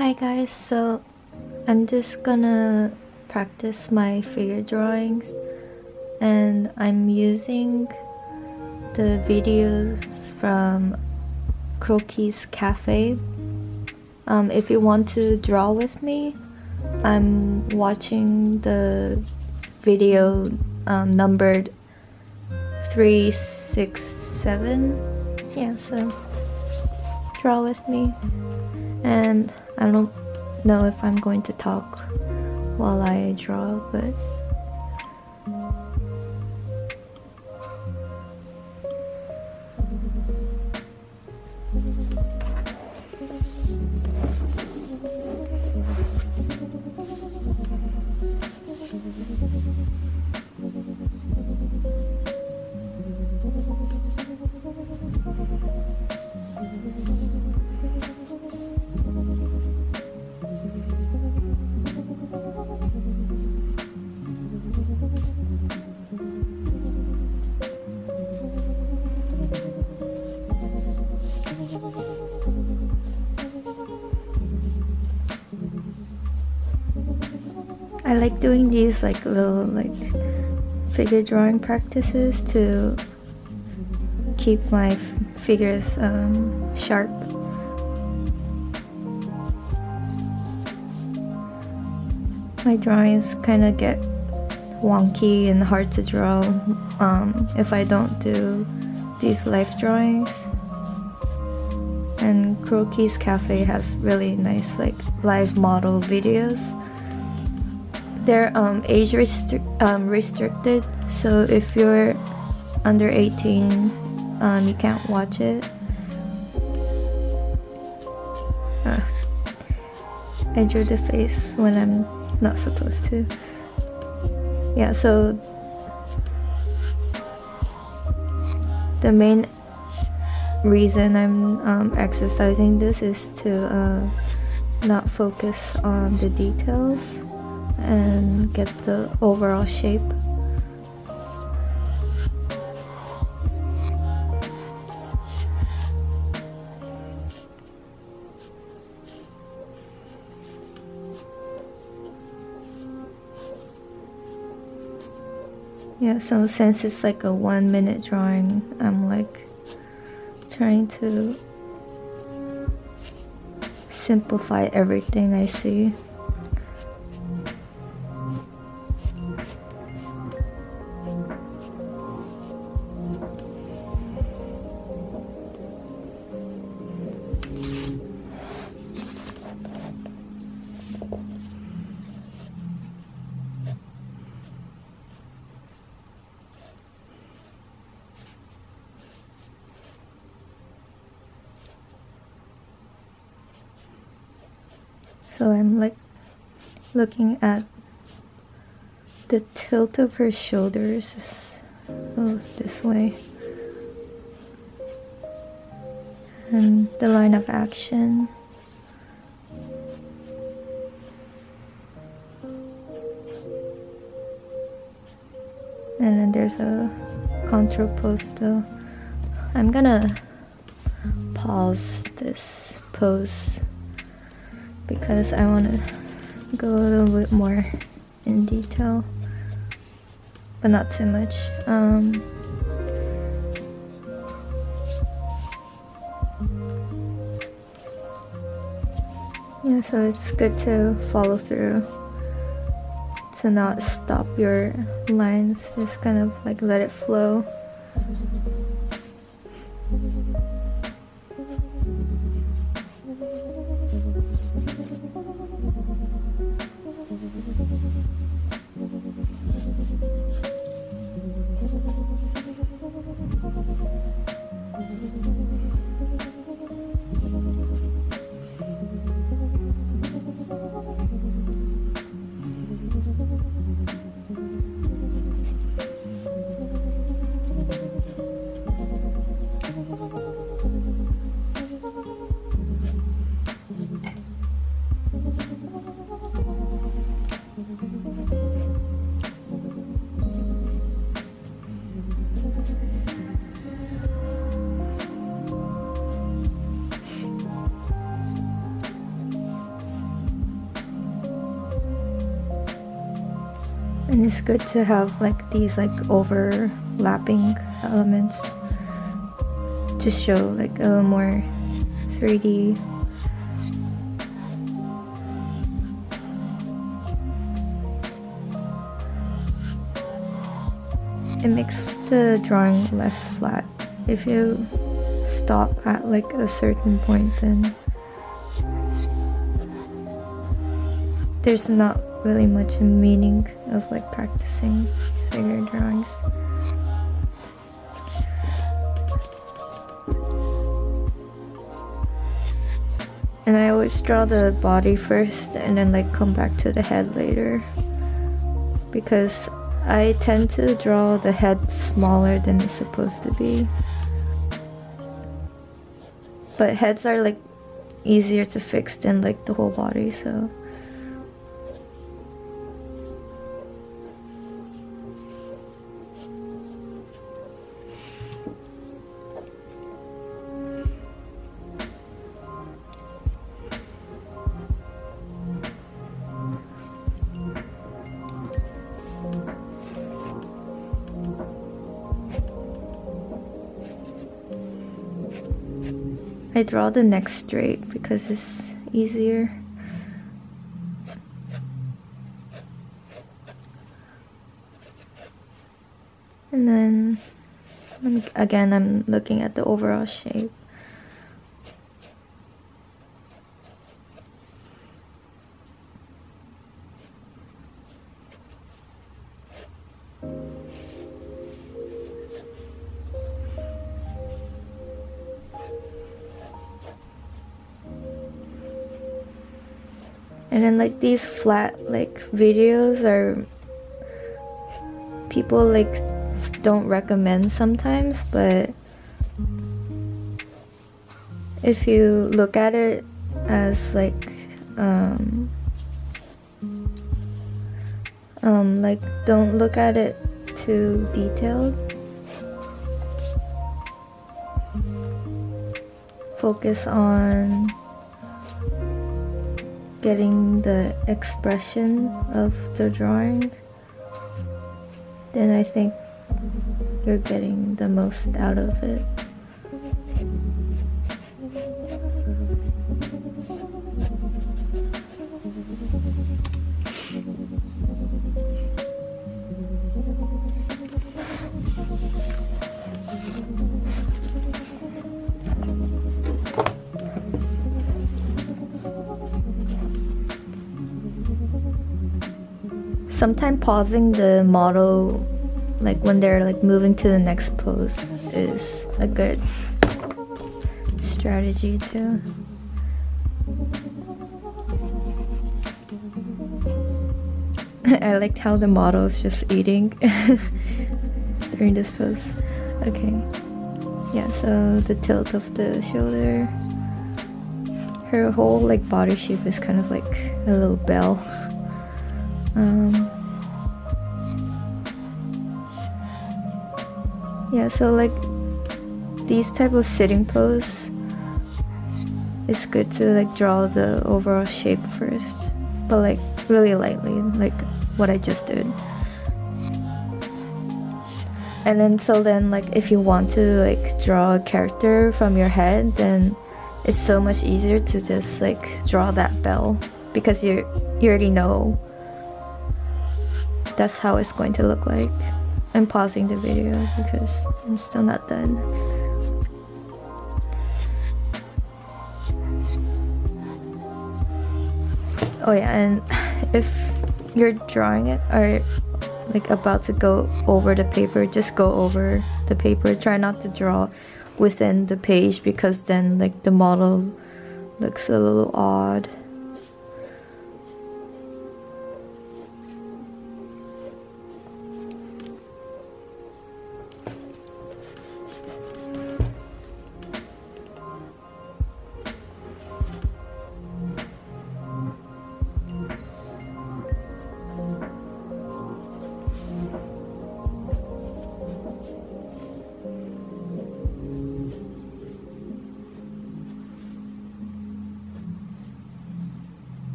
Hi guys, so I'm just gonna practice my figure drawings and I'm using the videos from Croquis Cafe. If you want to draw with me, I'm watching the video numbered 367. Yeah, so draw with me. And I don't know if I'm going to talk while I draw, but I like doing these little figure drawing practices to keep my figures sharp. My drawings kind of get wonky and hard to draw if I don't do these life drawings. And Croquis Cafe has really nice live model videos. They're age restricted, so if you're under 18, you can't watch it. I drew the face when I'm not supposed to. Yeah, so the main reason I'm exercising this is to not focus on the details and get the overall shape. Yeah, so since it's a 1 minute drawing, I'm trying to simplify everything I see. So I'm looking at the tilt of her shoulders goes this way, and the line of action. And then there's a Contrapposto. I'm gonna pause this pose because I want to go a little bit more in detail, but not too much. Yeah, so it's good to follow through, to not stop your lines, just kind of let it flow. And it's good to have like these like overlapping elements to show like a little more 3D. It makes the drawing less flat. If you stop at like a certain point, then there's not really much meaning of like practicing figure drawings. And I always draw the body first and then like come back to the head later, because I tend to draw the head smaller than it's supposed to be. But heads are like easier to fix than like the whole body, so I draw the neck straight because it's easier. And then again, I'm looking at the overall shape. And then like these flat like videos are people like don't recommend sometimes, but if you look at it as like don't look at it too detailed, focus on getting the expression of the drawing, then I think you're getting the most out of it. Sometimes pausing the model like when they're like moving to the next pose is a good strategy too. I liked how the model is just eating during this pose. Okay, yeah, so the tilt of the shoulder, her whole like body shape is kind of like a little bell. Yeah, so like these type of sitting pose, it's good to like draw the overall shape first, but like really lightly, like what I just did. And then like if you want to like draw a character from your head, then it's so much easier to just like draw that bell, because you already know that's how it's going to look like. I'm pausing the video because I'm still not done. Oh yeah, and if you're drawing it or like about to go over the paper, just go over the paper. Try not to draw within the page, because then like the model looks a little odd.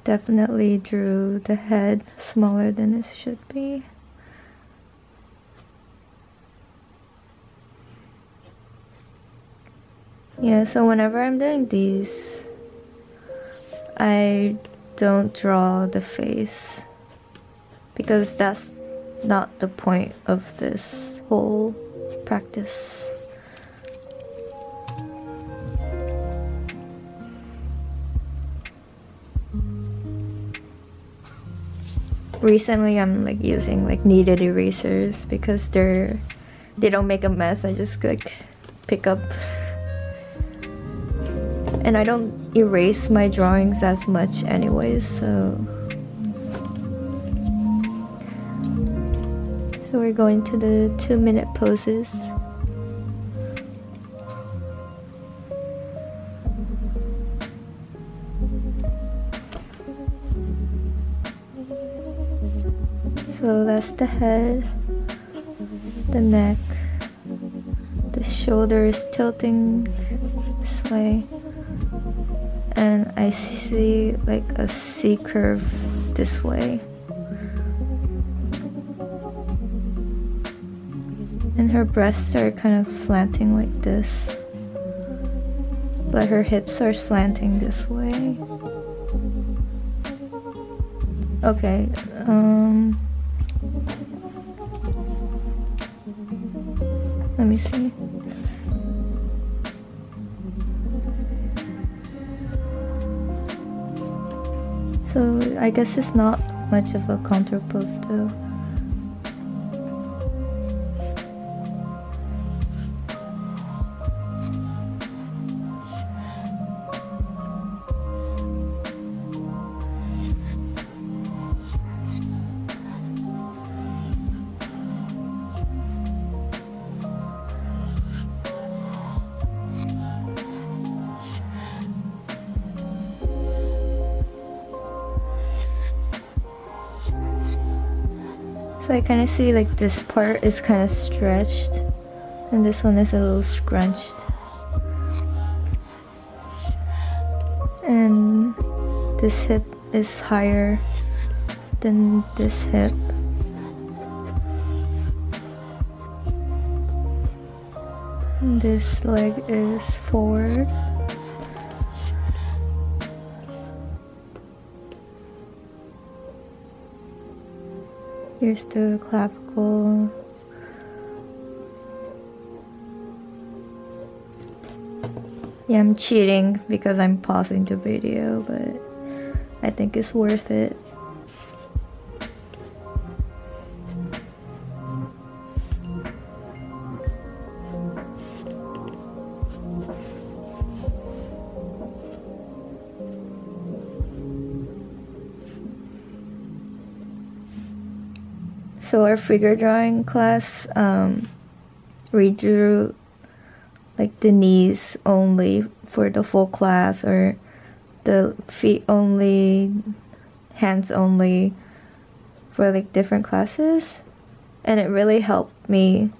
definitely drew the head smaller than it should be. Yeah, so whenever I'm doing these, I don't draw the face because that's not the point of this whole practice. Recently I'm like using like kneaded erasers because they don't make a mess. I just like pick up, and I don't erase my drawings as much anyways, so we're going to the 2-minute poses. So that's the head, the neck, the shoulders tilting this way, and I see like a C curve this way. And her breasts are kind of slanting like this, but her hips are slanting this way. Okay, let me see. So I guess it's not much of a contrapposto. So I kind of see like this part is kind of stretched and this one is a little scrunched, and this hip is higher than this hip. And this leg is forward. Here's the clavicle. Yeah, I'm cheating because I'm pausing the video, but I think it's worth it. So our figure drawing class, we drew like the knees only for the full class, or the feet only, hands only for like different classes, and it really helped me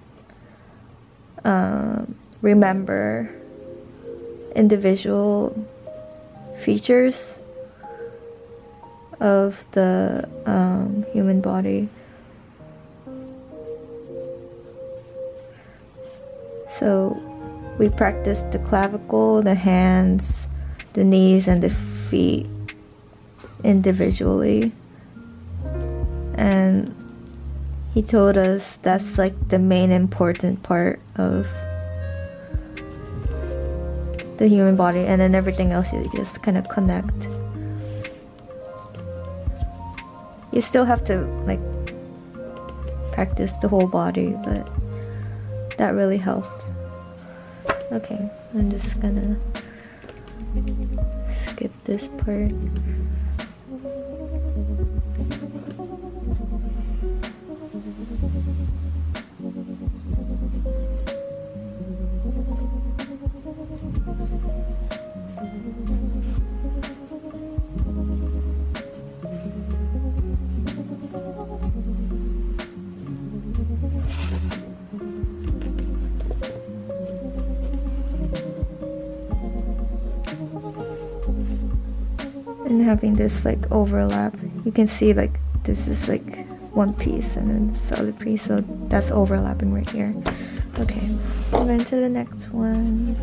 remember individual features of the human body. So we practiced the clavicle, the hands, the knees, and the feet individually. And he told us that's like the main important part of the human body, and then everything else you just kind of connect. You still have to like practice the whole body, but that really helped. Okay, I'm just gonna skip this part. And having this like overlap. You can see like this is like one piece and then this other piece, so that's overlapping right here. Okay, move into the next one.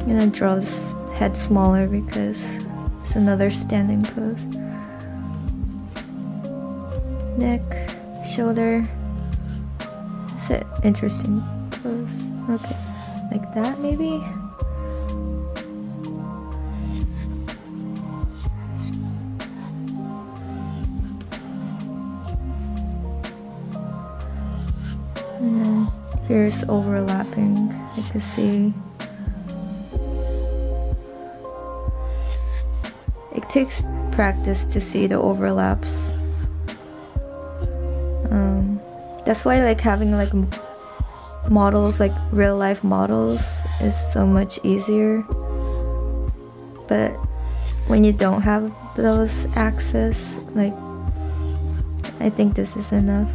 I'm gonna draw this head smaller because it's another standing pose. Neck, shoulder. It's an interesting pose. Okay, like that maybe. And then here's overlapping, I can see. It takes practice to see the overlaps. That's why like having like models, like real life models, is so much easier. But when you don't have those access, like, I think this is enough.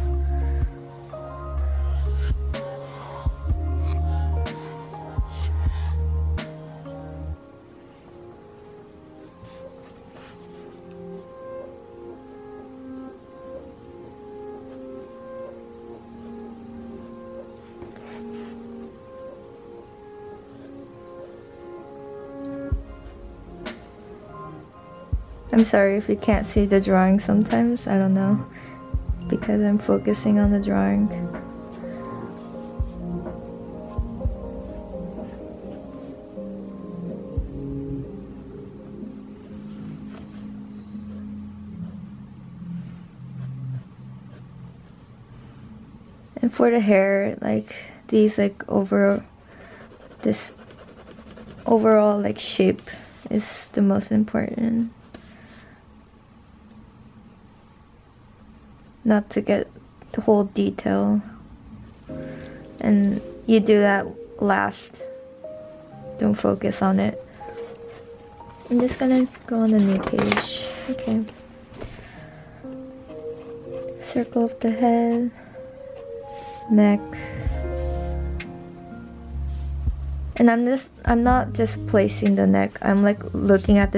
I'm sorry if you can't see the drawing sometimes, I don't know, because I'm focusing on the drawing. And for the hair, like these like this overall like shape is the most important. Not to get the whole detail, and you do that last. Don't focus on it. I'm just gonna go on the new page. Okay. Circle of the head, neck, and I'm not just placing the neck. I'm like looking at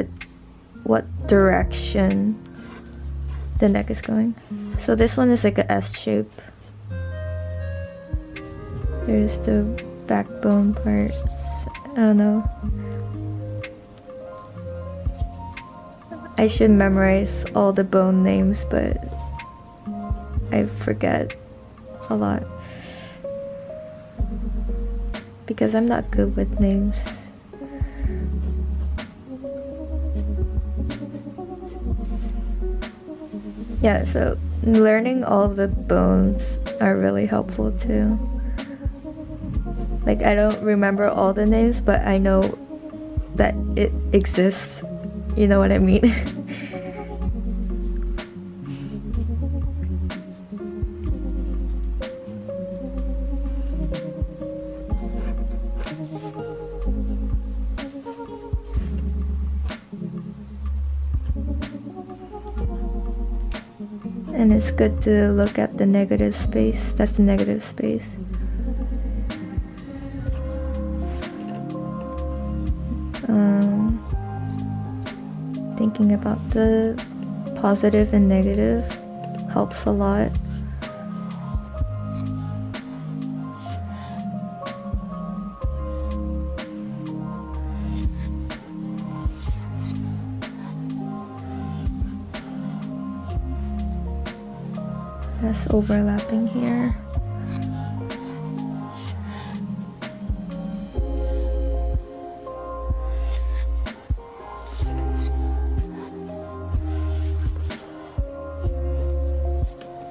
what direction the neck is going. So this one is like a S shape. There's the backbone part. I don't know. I should memorize all the bone names, but I forget a lot because I'm not good with names. Yeah, so learning all the bones are really helpful too. Like, I don't remember all the names, but I know that it exists. You know what I mean? And it's good to look at the negative space. That's the negative space. Thinking about the positive and negative helps a lot. That's overlapping here.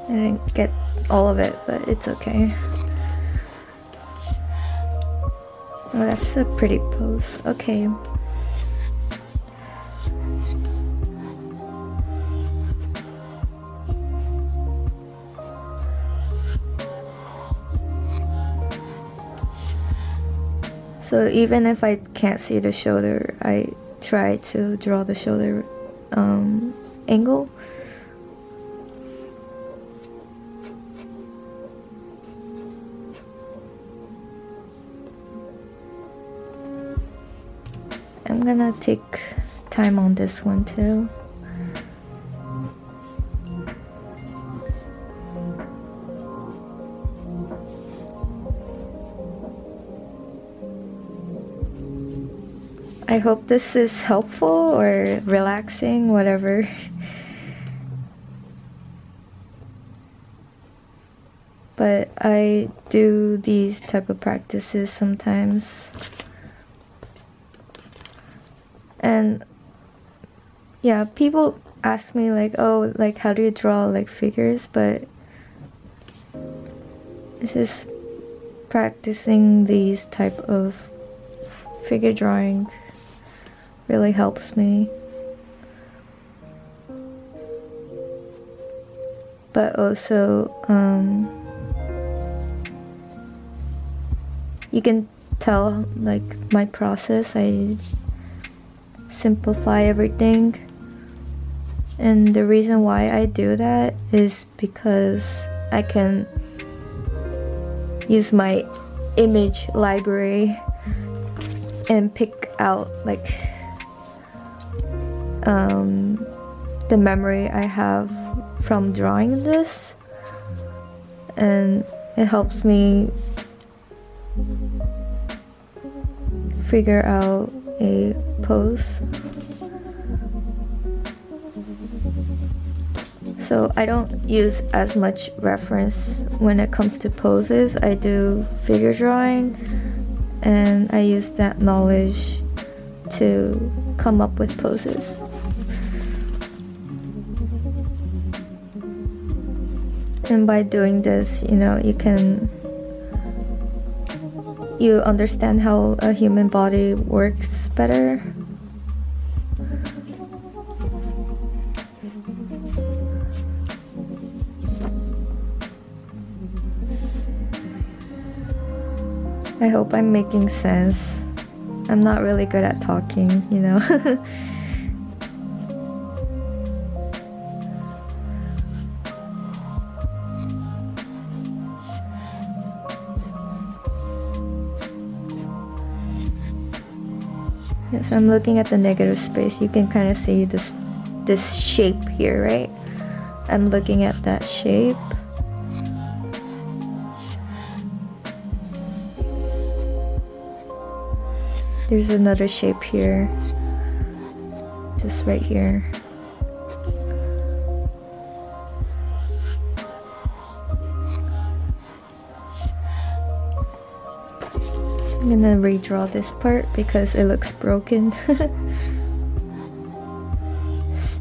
I didn't get all of it, but it's okay. Oh, that's a pretty pose. Okay. So even if I can't see the shoulder, I try to draw the shoulder angle. I'm gonna take time on this one too. I hope this is helpful or relaxing, whatever. But I do these type of practices sometimes. And yeah, people ask me like, oh, like how do you draw like figures? But this is practicing these type of figure drawing really helps me. But also, you can tell like my process. I simplify everything, and the reason why I do that is because I can use my image library and pick out like the memory I have from drawing this, and it helps me figure out a pose. So I don't use as much reference when it comes to poses. I do figure drawing, and I use that knowledge to come up with poses. And by doing this, you know, you understand how a human body works better. I hope I'm making sense. I'm not really good at talking, you know. Yes, I'm looking at the negative space. You can kind of see this shape here, right? I'm looking at that shape. There's another shape here, just right here. I'm gonna redraw this part because it looks broken.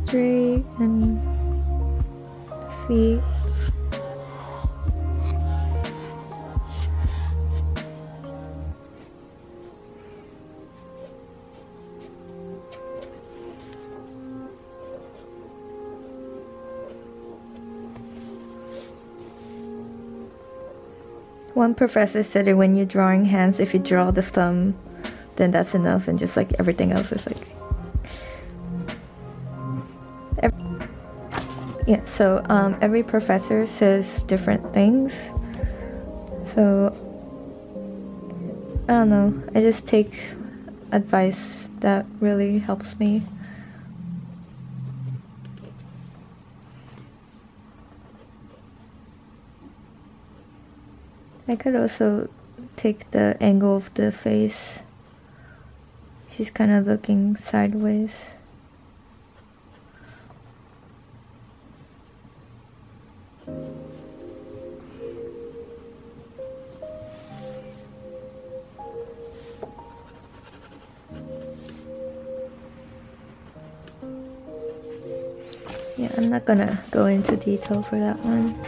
Straight and feet. One professor said that when you're drawing hands, if you draw the thumb, then that's enough, and just like everything else is like... Yeah, so every professor says different things. So, I don't know, I just take advice that really helps me. I could also take the angle of the face. She's kind of looking sideways. Yeah, I'm not gonna go into detail for that one.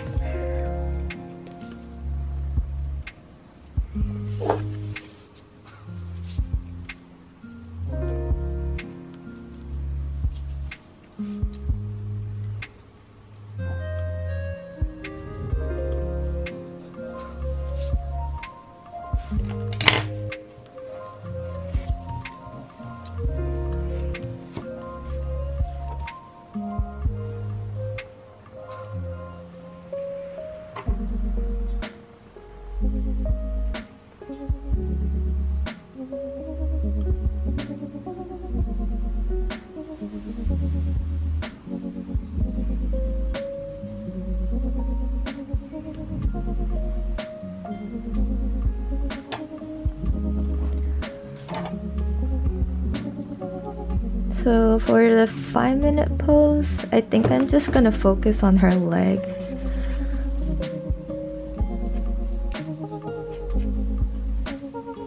For the 5-minute pose, I think I'm just gonna focus on her leg.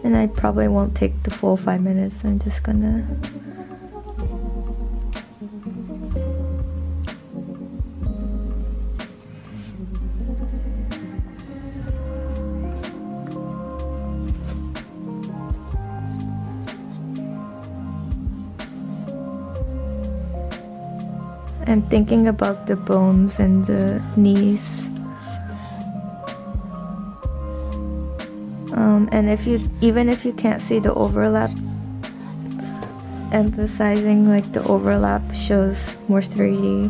And I probably won't take the full 5 minutes, I'm just gonna... I'm thinking about the bones and the knees. And even if you can't see the overlap, emphasizing like the overlap shows more 3D.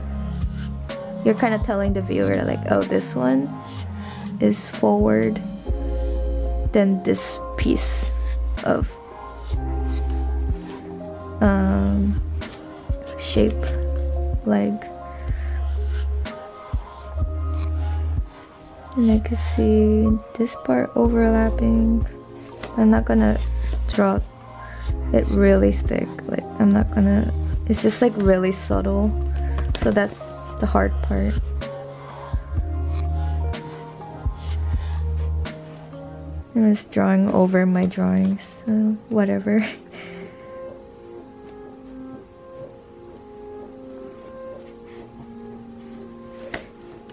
You're kind of telling the viewer like, oh, this one is forward than this piece of shape, leg. And I can see this part overlapping. I'm not gonna draw it really thick. Like, I'm not gonna, it's just like really subtle. So that's the hard part. I'm just drawing over my drawings, so whatever.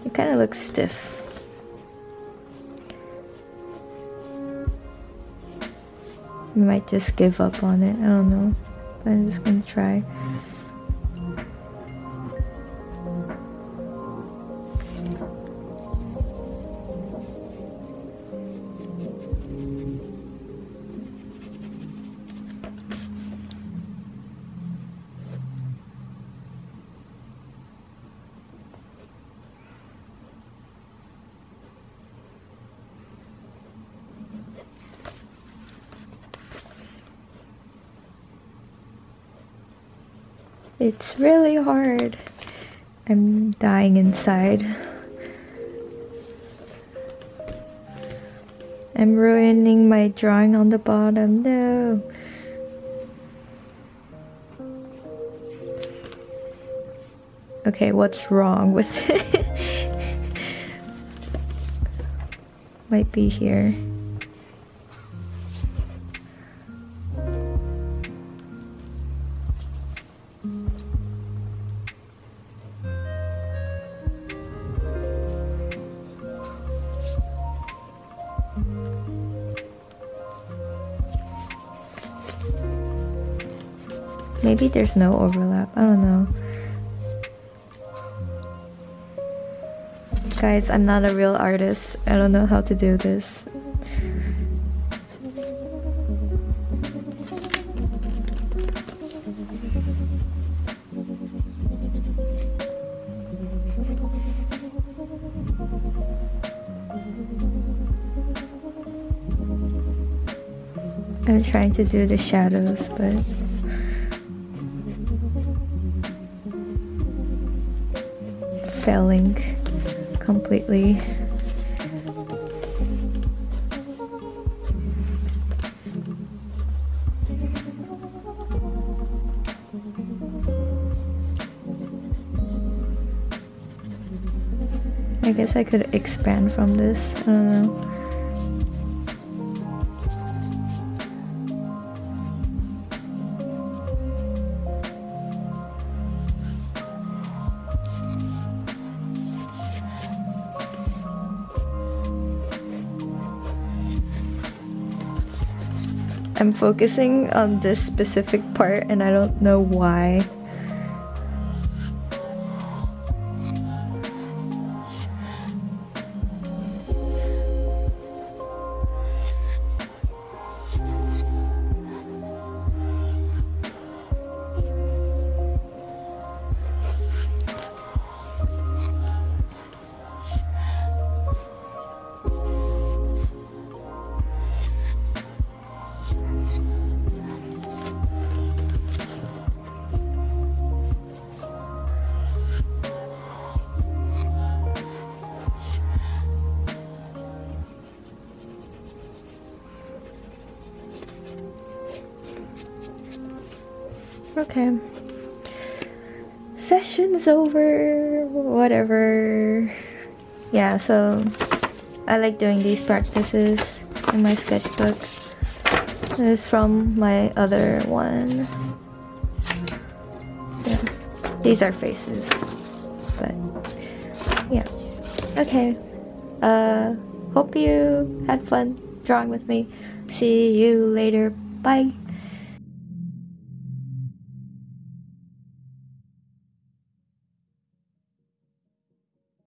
It kind of looks stiff. I might just give up on it, I don't know. But I'm just gonna try. It's really hard. I'm dying inside. I'm ruining my drawing on the bottom. No. Okay, what's wrong with it? Might be here. Maybe there's no overlap, I don't know. Guys, I'm not a real artist. I don't know how to do this. I'm trying to do the shadows, but failing completely. I guess I could expand from this, I don't know. I'm focusing on this specific part and I don't know why. Okay. session's over, whatever. Yeah, so I like doing these practices in my sketchbook. This is from my other one. Yeah, these are faces, but yeah. Okay, hope you had fun drawing with me. See you later. Bye.